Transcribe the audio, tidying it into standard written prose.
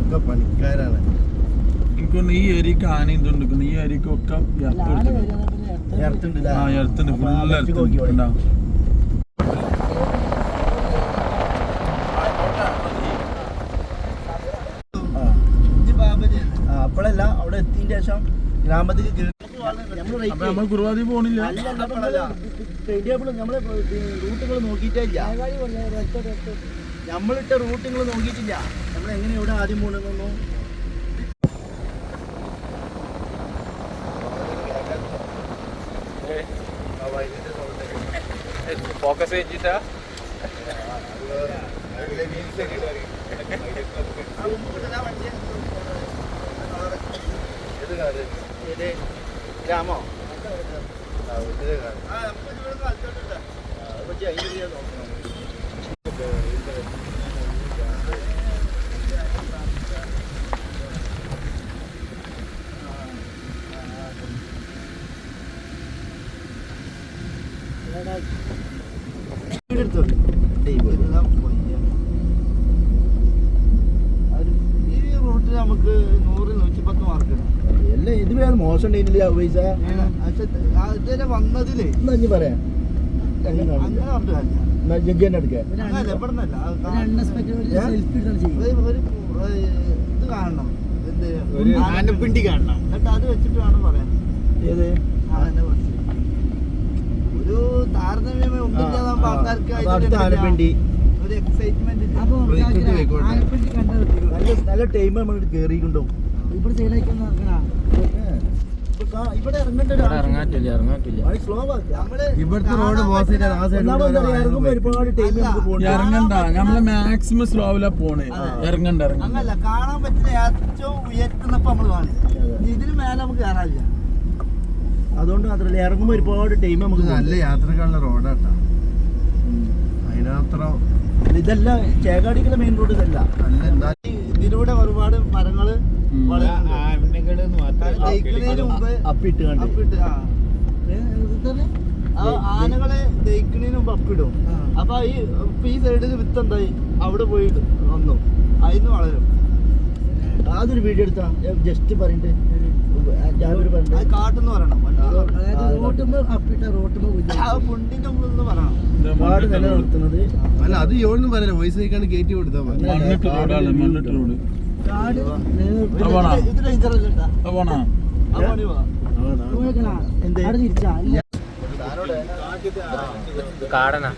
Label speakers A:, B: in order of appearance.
A: ഒക്കെ പണിക്കാരാണ്.
B: എനിക്കൊന്ന് ഈ ഏരിയക്ക് ആന എന്തുണ്ട് ഈ ഏരിയക്കൊക്കെ എർത്തുണ്ട് ഫുൾ എർത്തുണ്ടാവും.
A: അപ്പോഴല്ല അവിടെ എത്തിയതിന് ശേഷം ഗ്രാമത്തിലേക്ക്
B: നമ്മൾ കുറുവാദി പോണില്ല.
A: നമ്മളെ റൂട്ടുകൾ നോക്കിയിട്ടേ ഇല്ല, നമ്മളിട്ട റൂട്ടുകൾ നോക്കിയിട്ടില്ല. നമ്മൾ എങ്ങനെ ഇവിടെ ആദ്യം പോകണമെന്നൊന്നും
B: ഫോക്കസ് ചെയ്തിട്ടാ
A: ഗ്രാമോ ഈ റൂട്ടിൽ നമുക്ക് 100-110 മാർക്ക് അല്ലേ. ഇത് വേറെ മോശം ഉണ്ടായിട്ടില്ല പൈസ ഇതുവരെ വന്നതില് പറയാം. അങ്ങനെ ജഡ്ജി തന്നെ എടുക്കാം. ഇത് കാണണം, ആനപ്പിണ്ടി കാണണം, എന്നിട്ട് അത് വെച്ചിട്ട് വേണം പറയാൻ. ഏത് ഒരു താരതമ്യമേ ആൾക്കാർക്ക് ആനപ്പിണ്ടി ഒരു എക്സൈറ്റ്മെന്റ്. നല്ല ടൈം നമ്മൾ കേറിയിട്ടുണ്ടാവും. ഇവിടെ ഇവിടെ ഇറങ്ങാറ്റില്ല. ഇവിടുത്തെ റോഡ് ഒരുപാട് ടൈം
B: ഇറങ്ങണ്ട. നമ്മള് മാക്സിമം സ്ലോവിലാ പോണേ. ഇറങ്ങണ്ട
A: അങ്ങനല്ല, കാണാൻ പറ്റുന്ന ഏറ്റവും ഉയർത്തുന്നപ്പോ നമ്മള് കാണില്ല. ഇതിന് മേലെ നമുക്ക് കയറാനില്ല. അതുകൊണ്ട് മാത്രല്ല, ഇറങ്ങുമ്പോ ഒരുപാട് ടൈം നമുക്ക് നല്ല യാത്രക്കാരുടെ റോഡാട്ടാ. അതിനത്ര ഇതല്ല ചേകാടിക്കുള്ള മെയിൻ റോഡ് ഇതല്ല. ഇതിലൂടെ ഒരുപാട് മരങ്ങള് ആനകളെ ദഹിക്കണതിന് മുമ്പ് അപ്പിടും. അപ്പൊ ഈ സൈഡിൽ വിത്ത് എന്തായി അവിടെ പോയി വന്നു, അതിന് വളരും. അതൊരു വീഡിയോ എടുത്താ ജസ്റ്റ് പറഞ്ഞിട്ട് കാട്ടെന്ന് പറയണം. പുണ്ടിന്റെ മുമ്പ് പറയണം. ഒരുപാട് നിലനിർത്തുന്നത് അല്ല, അത് യോന്നും പറയല. വോയിസ് ആയിക്കാണ് കയറ്റി കൊടുത്താൽ മതി.
C: കാടനാ